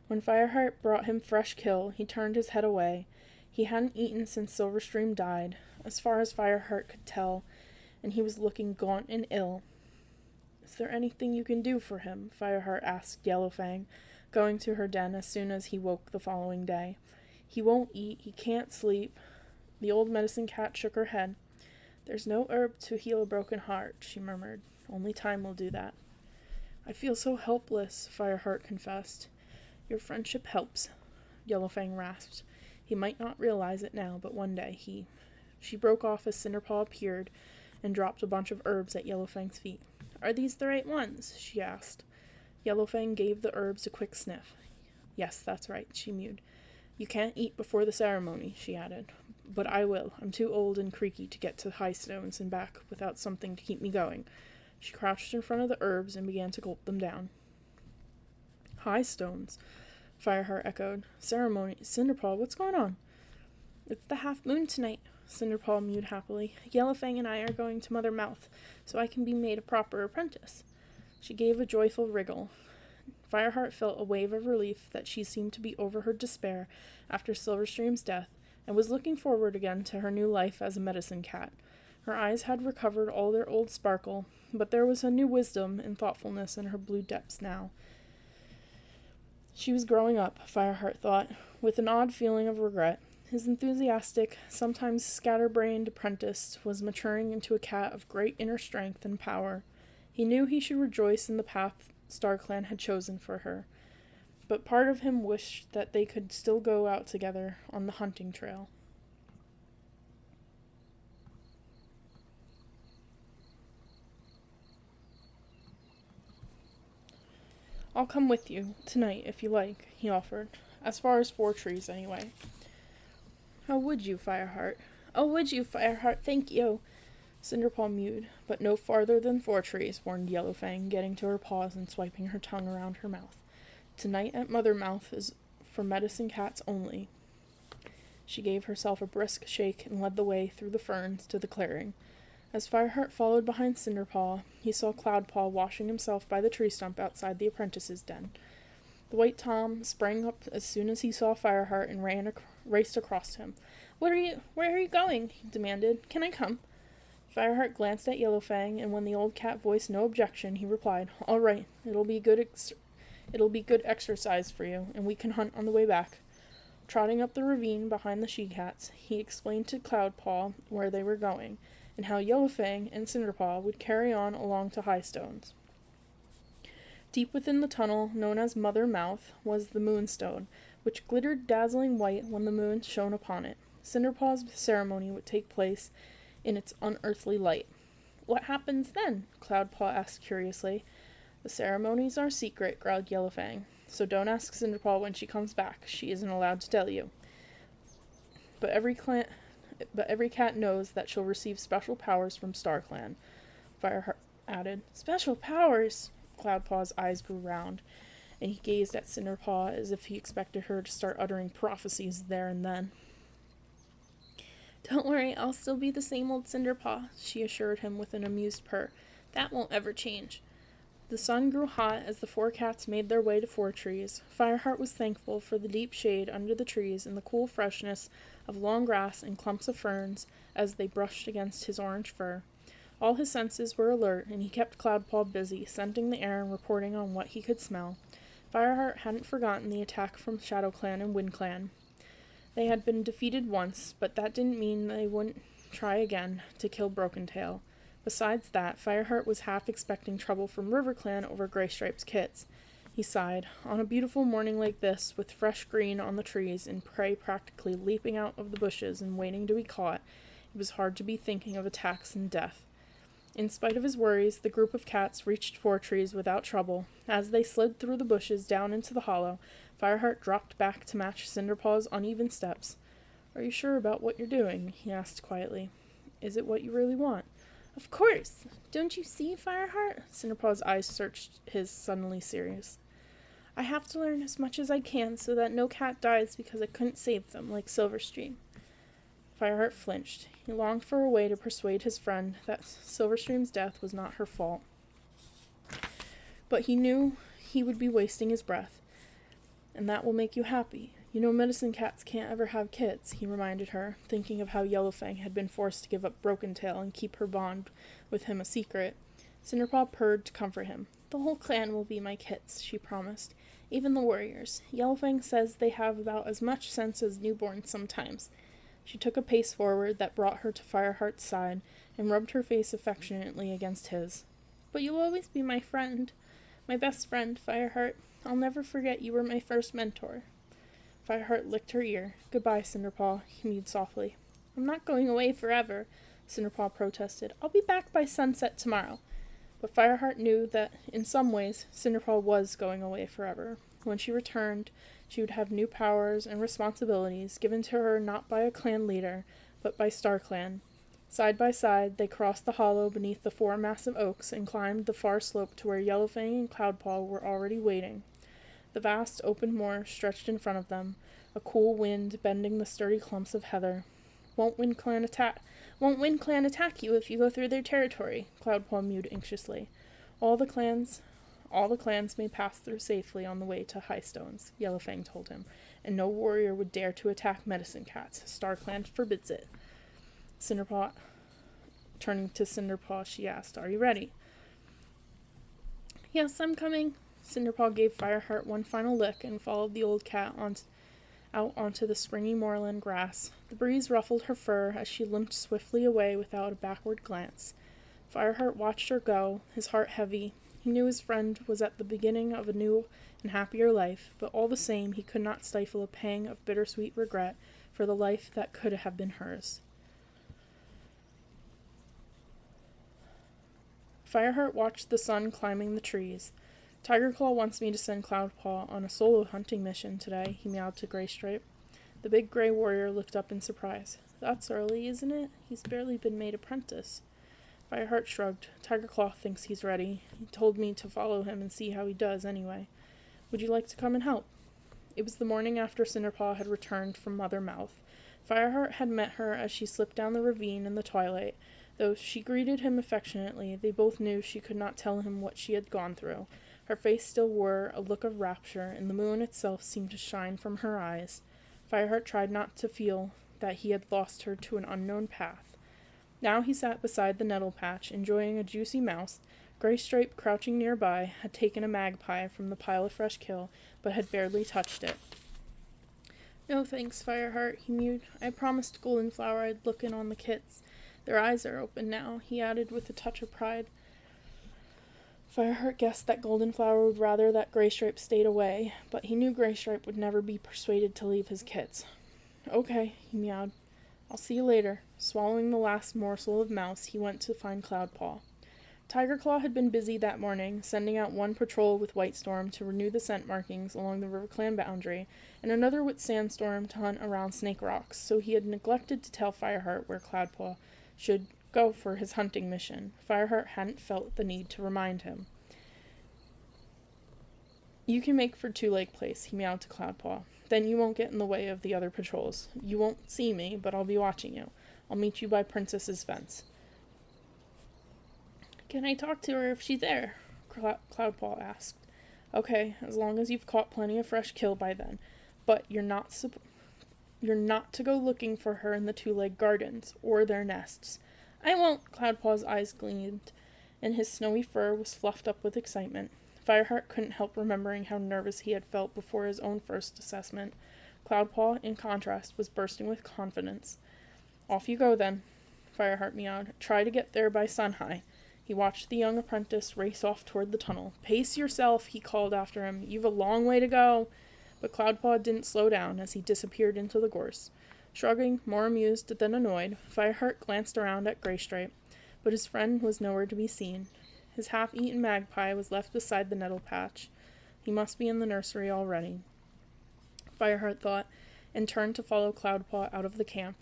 When Fireheart brought him fresh kill, he turned his head away. He hadn't eaten since Silverstream died, as far as Fireheart could tell, and he was looking gaunt and ill. "Is there anything you can do for him?" Fireheart asked Yellowfang, going to her den as soon as he woke the following day. "He won't eat, he can't sleep." The old medicine cat shook her head. "There's no herb to heal a broken heart," she murmured. "Only time will do that." "I feel so helpless," Fireheart confessed. "Your friendship helps," Yellowfang rasped. He might not realize it now, but one day he... She broke off as Cinderpaw appeared and dropped a bunch of herbs at Yellowfang's feet. "Are these the right ones?" she asked. Yellowfang gave the herbs a quick sniff. "Yes, that's right," she mewed. "You can't eat before the ceremony," she added. "But I will. I'm too old and creaky to get to High Stones and back without something to keep me going." She crouched in front of the herbs and began to gulp them down. "High Stones," Fireheart echoed. "Ceremony. Cinderpaw, what's going on?" "It's the half moon tonight," Cinderpaw mewed happily. "Yellowfang and I are going to Mother Mouth, so I can be made a proper apprentice." She gave a joyful wriggle. Fireheart felt a wave of relief that she seemed to be over her despair after Silverstream's death, and was looking forward again to her new life as a medicine cat. Her eyes had recovered all their old sparkle, but there was a new wisdom and thoughtfulness in her blue depths now. She was growing up, Fireheart thought, with an odd feeling of regret. His enthusiastic, sometimes scatterbrained apprentice was maturing into a cat of great inner strength and power. He knew he should rejoice in the path StarClan had chosen for her, but part of him wished that they could still go out together on the hunting trail. "I'll come with you, tonight, if you like," he offered. "As far as 4 trees, anyway." "Oh, would you, Fireheart? Oh, would you, Fireheart? Thank you." Cinderpaw mewed, but no farther than 4 trees, warned Yellowfang, getting to her paws and swiping her tongue around her mouth. "Tonight at Mother Mouth is for medicine cats only." She gave herself a brisk shake and led the way through the ferns to the clearing. As Fireheart followed behind Cinderpaw, he saw Cloudpaw washing himself by the tree stump outside the apprentice's den. The White Tom sprang up as soon as he saw Fireheart and raced across him. Where are you going? He demanded. Can I come? Fireheart glanced at Yellowfang, and when the old cat voiced no objection, he replied, All right, it'll be good exercise for you, and we can hunt on the way back. Trotting up the ravine behind the she-cats, he explained to Cloudpaw where they were going, and how Yellowfang and Cinderpaw would carry on along to Highstones. Deep within the tunnel, known as Mother Mouth, was the Moonstone, which glittered dazzling white when the moon shone upon it. Cinderpaw's ceremony would take place in its unearthly light. What happens then? Cloudpaw asked curiously. The ceremonies are secret, growled Yellowfang, so don't ask Cinderpaw when she comes back. She isn't allowed to tell you. But every cat knows that she'll receive special powers from StarClan. Fireheart added. Special powers? Cloudpaw's eyes grew round, and he gazed at Cinderpaw as if he expected her to start uttering prophecies there and then. Don't worry, I'll still be the same old Cinderpaw, she assured him with an amused purr. That won't ever change. The sun grew hot as the four cats made their way to Four Trees. Fireheart was thankful for the deep shade under the trees and the cool freshness of long grass and clumps of ferns as they brushed against his orange fur. All his senses were alert, and he kept Cloudpaw busy, scenting the air and reporting on what he could smell. Fireheart hadn't forgotten the attack from ShadowClan and WindClan. They had been defeated once, but that didn't mean they wouldn't try again to kill Brokentail. Besides that, Fireheart was half expecting trouble from RiverClan over Graystripe's kits. He sighed. On a beautiful morning like this, with fresh green on the trees and prey practically leaping out of the bushes and waiting to be caught, it was hard to be thinking of attacks and death. In spite of his worries, the group of cats reached Four Trees without trouble. As they slid through the bushes down into the hollow, Fireheart dropped back to match Cinderpaw's uneven steps. Are you sure about what you're doing? He asked quietly. Is it what you really want? Of course. Don't you see, Fireheart? Cinderpaw's eyes searched his, suddenly serious. I have to learn as much as I can so that no cat dies because I couldn't save them, like Silverstream. Fireheart flinched. He longed for a way to persuade his friend that Silverstream's death was not her fault. But he knew he would be wasting his breath. And that will make you happy. You know medicine cats can't ever have kids, he reminded her, thinking of how Yellowfang had been forced to give up Brokentail and keep her bond with him a secret. Cinderpaw purred to comfort him. The whole clan will be my kits, she promised. Even the warriors. Yellowfang says they have about as much sense as newborns sometimes. She took a pace forward that brought her to Fireheart's side and rubbed her face affectionately against his. But you'll always be my friend. My best friend, Fireheart. I'll never forget you were my first mentor. Fireheart licked her ear. Goodbye, Cinderpaw, he mewed softly. I'm not going away forever, Cinderpaw protested. I'll be back by sunset tomorrow. But Fireheart knew that, in some ways, Cinderpaw was going away forever. When she returned, she would have new powers and responsibilities given to her not by a clan leader, but by StarClan. Side by side, they crossed the hollow beneath the four massive oaks and climbed the far slope to where Yellowfang and Cloudpaw were already waiting. The vast open moor stretched in front of them, a cool wind bending the sturdy clumps of heather. Won't WindClan attack you if you go through their territory? Cloudpaw mewed anxiously. All the clans may pass through safely on the way to Highstones, Yellowfang told him, and no warrior would dare to attack medicine cats. StarClan forbids it. Turning to Cinderpaw, she asked, Are you ready? Yes, I'm coming. Cinderpaw gave Fireheart one final lick and followed the old cat out onto the springy moorland grass. The breeze ruffled her fur as she limped swiftly away without a backward glance. Fireheart watched her go, his heart heavy. He knew his friend was at the beginning of a new and happier life, but all the same he could not stifle a pang of bittersweet regret for the life that could have been hers. Fireheart watched the sun climbing the trees. Tigerclaw wants me to send Cloudpaw on a solo hunting mission today, he meowed to Graystripe. The big gray warrior looked up in surprise. That's early, isn't it? He's barely been made apprentice. Fireheart shrugged. Tigerclaw thinks he's ready. He told me to follow him and see how he does anyway. Would you like to come and help? It was the morning after Cinderpaw had returned from Mother Mouth. Fireheart had met her as she slipped down the ravine in the twilight. Though she greeted him affectionately, they both knew she could not tell him what she had gone through. Her face still wore a look of rapture, and the moon itself seemed to shine from her eyes. Fireheart tried not to feel that he had lost her to an unknown path. Now he sat beside the nettle patch, enjoying a juicy mouse. Graystripe, crouching nearby, had taken a magpie from the pile of fresh kill, but had barely touched it. "No thanks, Fireheart," he mewed. "I promised Goldenflower I'd look in on the kits. Their eyes are open now," he added with a touch of pride. Fireheart guessed that Goldenflower would rather that Graystripe stayed away, but he knew Graystripe would never be persuaded to leave his kits. "Okay," he meowed. "I'll see you later." Swallowing the last morsel of mouse, he went to find Cloudpaw. Tigerclaw had been busy that morning, sending out one patrol with Whitestorm to renew the scent markings along the RiverClan boundary, and another with Sandstorm to hunt around Snake Rocks, so he had neglected to tell Fireheart where Cloudpaw should go for his hunting mission. Fireheart hadn't felt the need to remind him. "You can make for Two Lake Place," he meowed to Cloudpaw. "Then you won't get in the way of the other patrols. You won't see me, but I'll be watching you. I'll meet you by Princess's fence." "Can I talk to her if she's there?" Cloudpaw asked. "Okay, as long as you've caught plenty of fresh kill by then. But you're not to go looking for her in the Two-Leg Gardens, or their nests." "I won't." Cloudpaw's eyes gleamed, and his snowy fur was fluffed up with excitement. Fireheart couldn't help remembering how nervous he had felt before his own first assessment. Cloudpaw, in contrast, was bursting with confidence. "Off you go, then," Fireheart meowed. "Try to get there by sun-high." He watched the young apprentice race off toward the tunnel. "Pace yourself," he called after him. "You've a long way to go." But Cloudpaw didn't slow down as he disappeared into the gorse. Shrugging, more amused than annoyed, Fireheart glanced around at Graystripe, but his friend was nowhere to be seen. His half-eaten magpie was left beside the nettle patch. He must be in the nursery already, Fireheart thought, and turned to follow Cloudpaw out of the camp.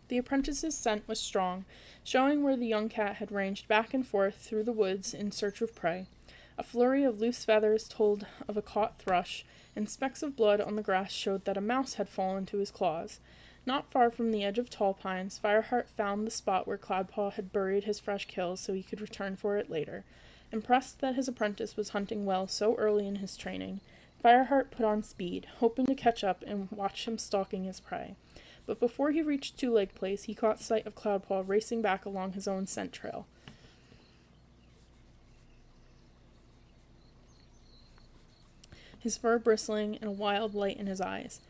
The apprentice's scent was strong, showing where the young cat had ranged back and forth through the woods in search of prey. A flurry of loose feathers told of a caught thrush, and specks of blood on the grass showed that a mouse had fallen to his claws. Not far from the edge of tall pines, Fireheart found the spot where Cloudpaw had buried his fresh kill so he could return for it later. Impressed that his apprentice was hunting well so early in his training, Fireheart put on speed, hoping to catch up and watch him stalking his prey. But before he reached Two Lake Place, he caught sight of Cloudpaw racing back along his own scent trail. His fur bristling and a wild light in his eyes.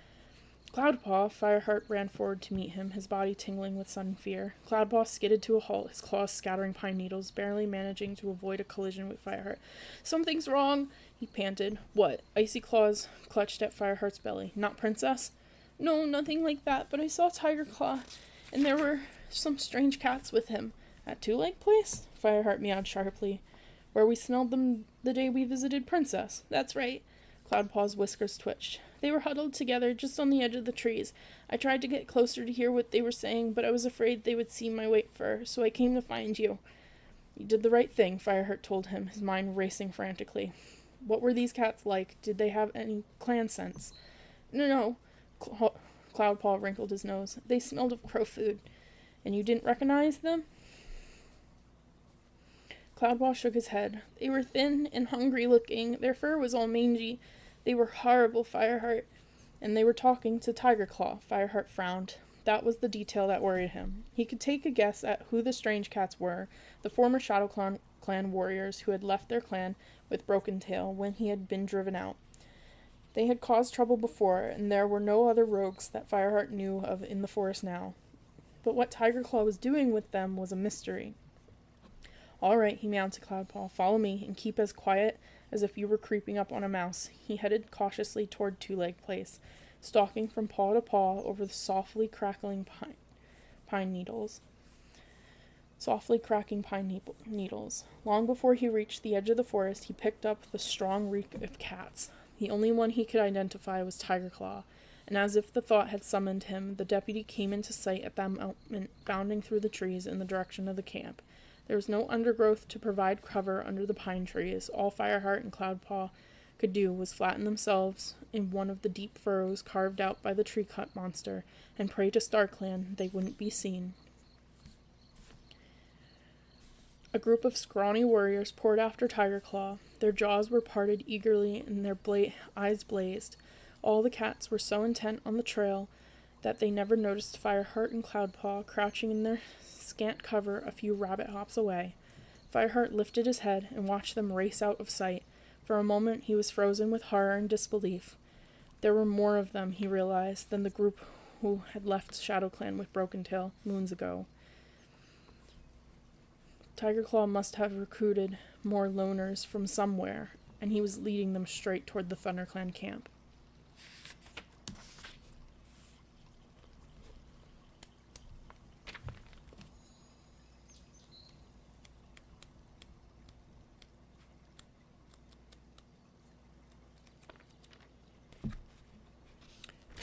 "Cloudpaw!" Fireheart ran forward to meet him, his body tingling with sudden fear. Cloudpaw skidded to a halt, his claws scattering pine needles, barely managing to avoid a collision with Fireheart. "Something's wrong," he panted. "What?" Icy claws clutched at Fireheart's belly. "Not Princess?" "No, nothing like that, but I saw Tigerclaw, and there were some strange cats with him." "At Two Lake Place?" Fireheart meowed sharply. "Where we smelled them the day we visited Princess?" "That's right." Cloudpaw's whiskers twitched. "They were huddled together just on the edge of the trees. I tried to get closer to hear what they were saying, but I was afraid they would see my white fur, so I came to find you." "You did the right thing," Fireheart told him, his mind racing frantically. "What were these cats like? Did they have any clan sense?" No. Cloudpaw wrinkled his nose. "They smelled of crow food." "And you didn't recognize them?" Cloudpaw shook his head. "They were thin and hungry-looking. Their fur was all mangy. They were horrible, Fireheart." "And they were talking to Tigerclaw." Fireheart frowned. That was the detail that worried him. He could take a guess at who the strange cats were, the former Shadow Clan warriors who had left their clan with Broken Tail when he had been driven out. They had caused trouble before, and there were no other rogues that Fireheart knew of in the forest now. But what Tigerclaw was doing with them was a mystery. "All right," he meowed to Cloudpaw. "Follow me, and keep as quiet as if you were creeping up on a mouse." He headed cautiously toward Two Lake Place, stalking from paw to paw over the softly cracking pine needles. Long before he reached the edge of the forest, he picked up the strong reek of cats. The only one he could identify was Tigerclaw, and as if the thought had summoned him, the deputy came into sight at that moment, bounding through the trees in the direction of the camp. There was no undergrowth to provide cover under the pine trees. All Fireheart and Cloudpaw could do was flatten themselves in one of the deep furrows carved out by the tree-cut monster, and pray to StarClan they wouldn't be seen. A group of scrawny warriors poured after Tiger Claw. Their jaws were parted eagerly and their eyes blazed. All the cats were so intent on the trail that they never noticed Fireheart and Cloudpaw crouching in their scant cover a few rabbit hops away. Fireheart lifted his head and watched them race out of sight. For a moment he was frozen with horror and disbelief. There were more of them, he realized, than the group who had left ShadowClan with Broken Tail moons ago. Tiger Claw must have recruited more loners from somewhere, and he was leading them straight toward the ThunderClan camp.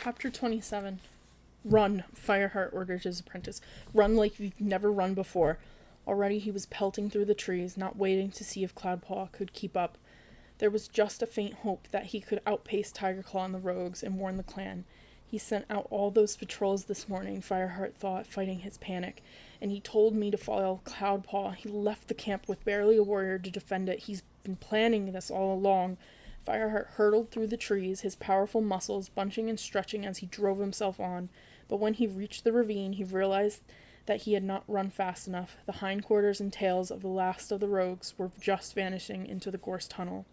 Chapter 27. Run, Fireheart ordered his apprentice. Run like you've never run before. Already he was pelting through the trees, not waiting to see if Cloudpaw could keep up. There was just a faint hope that he could outpace Tiger Claw and the rogues and warn the clan. He sent out all those patrols this morning, Fireheart thought, fighting his panic. And he told me to follow Cloudpaw. He left the camp with barely a warrior to defend it. He's been planning this all along. Fireheart hurtled through the trees, his powerful muscles bunching and stretching as he drove himself on. But when he reached the ravine, he realized that he had not run fast enough. The hindquarters and tails of the last of the rogues were just vanishing into the gorse tunnel.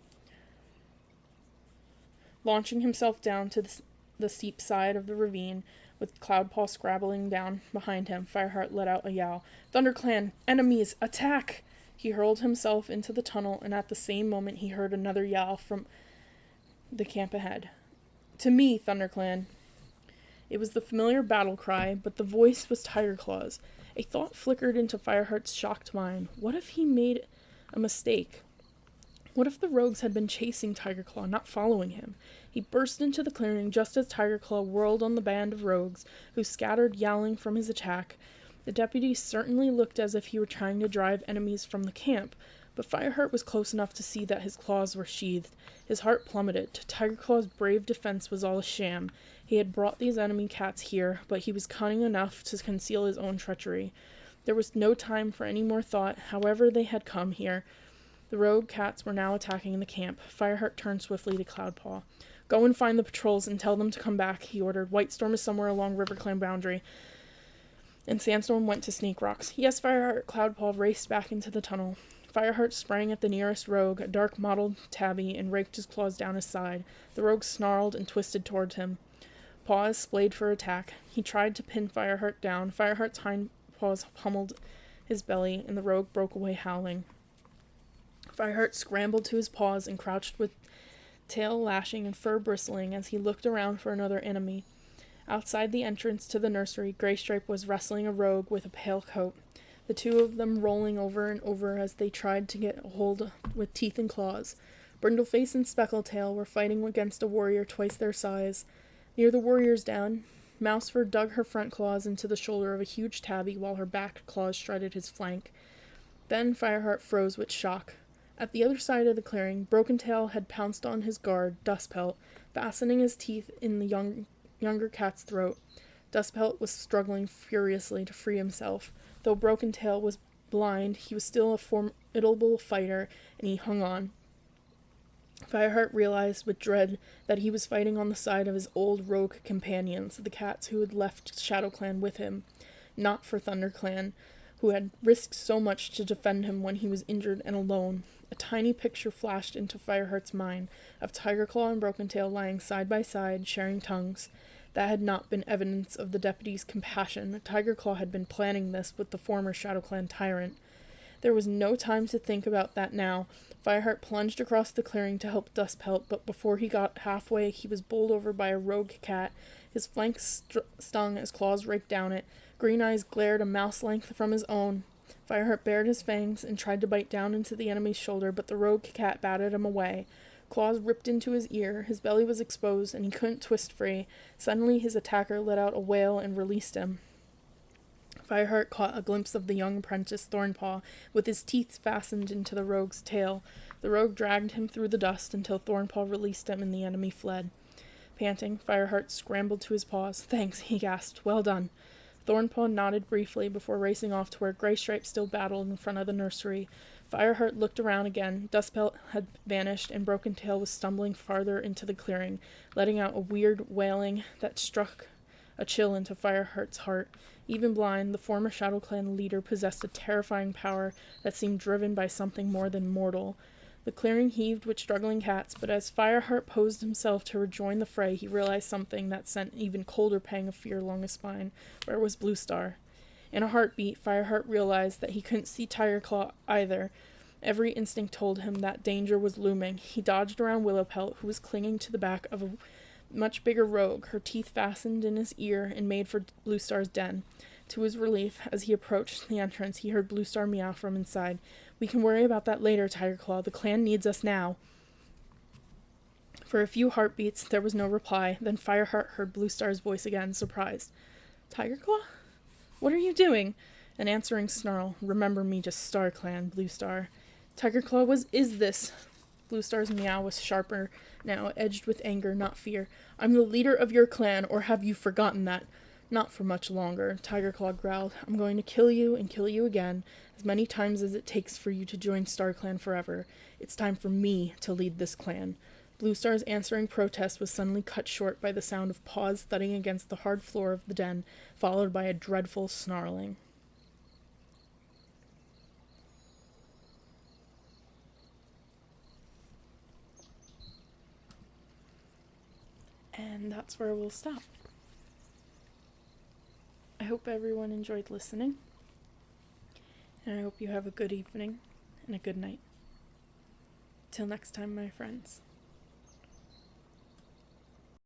Launching himself down to the steep side of the ravine, with Cloudpaw scrabbling down behind him, Fireheart let out a yowl. ThunderClan! Enemies! Attack! He hurled himself into the tunnel, and at the same moment he heard another yowl from the camp ahead. To me, ThunderClan! It was the familiar battle cry, but the voice was Tiger Claw's. A thought flickered into Fireheart's shocked mind. What if he made a mistake? What if the rogues had been chasing Tiger Claw, not following him? He burst into the clearing just as Tiger Claw whirled on the band of rogues, who scattered yowling from his attack. The deputy certainly looked as if he were trying to drive enemies from the camp, but Fireheart was close enough to see that his claws were sheathed. His heart plummeted. Tiger Claw's brave defense was all a sham. He had brought these enemy cats here, but he was cunning enough to conceal his own treachery. There was no time for any more thought, however they had come here. The rogue cats were now attacking the camp. Fireheart turned swiftly to Cloudpaw. Go and find the patrols and tell them to come back, he ordered. Whitestorm is somewhere along RiverClan boundary. And Sandstorm went to Snake Rocks. Yes, Fireheart. Cloudpaw raced back into the tunnel. Fireheart sprang at the nearest rogue, a dark mottled tabby, and raked his claws down his side. The rogue snarled and twisted towards him. Paws splayed for attack. He tried to pin Fireheart down. Fireheart's hind paws pummeled his belly, and the rogue broke away howling. Fireheart scrambled to his paws and crouched with tail lashing and fur bristling as he looked around for another enemy. Outside the entrance to the nursery, Greystripe was wrestling a rogue with a pale coat, the two of them rolling over and over as they tried to get a hold with teeth and claws. Brindleface and Speckletail were fighting against a warrior twice their size. Near the warrior's down, Mousefur dug her front claws into the shoulder of a huge tabby while her back claws shredded his flank. Then Fireheart froze with shock. At the other side of the clearing, Broken Tail had pounced on his guard, Dustpelt, fastening his teeth in the younger cat's throat. Dustpelt was struggling furiously to free himself. Though Broken Tail was blind, he was still a formidable fighter, and he hung on. Fireheart realized with dread that he was fighting on the side of his old rogue companions, the cats who had left ShadowClan with him, not for ThunderClan, who had risked so much to defend him when he was injured and alone. A tiny picture flashed into Fireheart's mind of Tiger Claw and Broken Tail lying side by side, sharing tongues. That had not been evidence of the deputy's compassion. Tiger Claw had been planning this with the former ShadowClan tyrant. There was no time to think about that now. Fireheart plunged across the clearing to help Dustpelt, but before he got halfway, he was bowled over by a rogue cat. His flank stung as claws raked down it. Green eyes glared a mouse length from his own. Fireheart bared his fangs and tried to bite down into the enemy's shoulder, but the rogue cat batted him away. Claws ripped into his ear, his belly was exposed, and he couldn't twist free. Suddenly his attacker let out a wail and released him. Fireheart caught a glimpse of the young apprentice Thornpaw, with his teeth fastened into the rogue's tail. The rogue dragged him through the dust until Thornpaw released him and the enemy fled. Panting, Fireheart scrambled to his paws. Thanks, he gasped. Well done. Thornpaw nodded briefly before racing off to where Greystripe still battled in front of the nursery. Fireheart looked around again. Dustbelt had vanished, and Broken Tail was stumbling farther into the clearing, letting out a weird wailing that struck a chill into Fireheart's heart. Even blind, the former Shadow Clan leader possessed a terrifying power that seemed driven by something more than mortal. The clearing heaved with struggling cats, but as Fireheart posed himself to rejoin the fray, he realized something that sent an even colder pang of fear along his spine. Where was Bluestar? In a heartbeat, Fireheart realized that he couldn't see Tigerclaw either. Every instinct told him that danger was looming. He dodged around Willowpelt, who was clinging to the back of a much bigger rogue, her teeth fastened in his ear and made for Bluestar's den. To his relief, as he approached the entrance, he heard Bluestar meow from inside. "We can worry about that later, Tigerclaw. The clan needs us now." For a few heartbeats, there was no reply. Then Fireheart heard Bluestar's voice again, surprised. "Tigerclaw? What are you doing?" An answering snarl. "Remember me to Star Clan, Bluestar." Tigerclaw is this? Bluestar's meow was sharper now, edged with anger, not fear. "I'm the leader of your clan, or have you forgotten that?" "Not for much longer," Tigerclaw growled. "I'm going to kill you and kill you again, as many times as it takes for you to join Star Clan forever. It's time for me to lead this clan." Bluestar's answering protest was suddenly cut short by the sound of paws thudding against the hard floor of the den, followed by a dreadful snarling. And that's where we'll stop. I hope everyone enjoyed listening, and I hope you have a good evening and a good night. Till next time, my friends.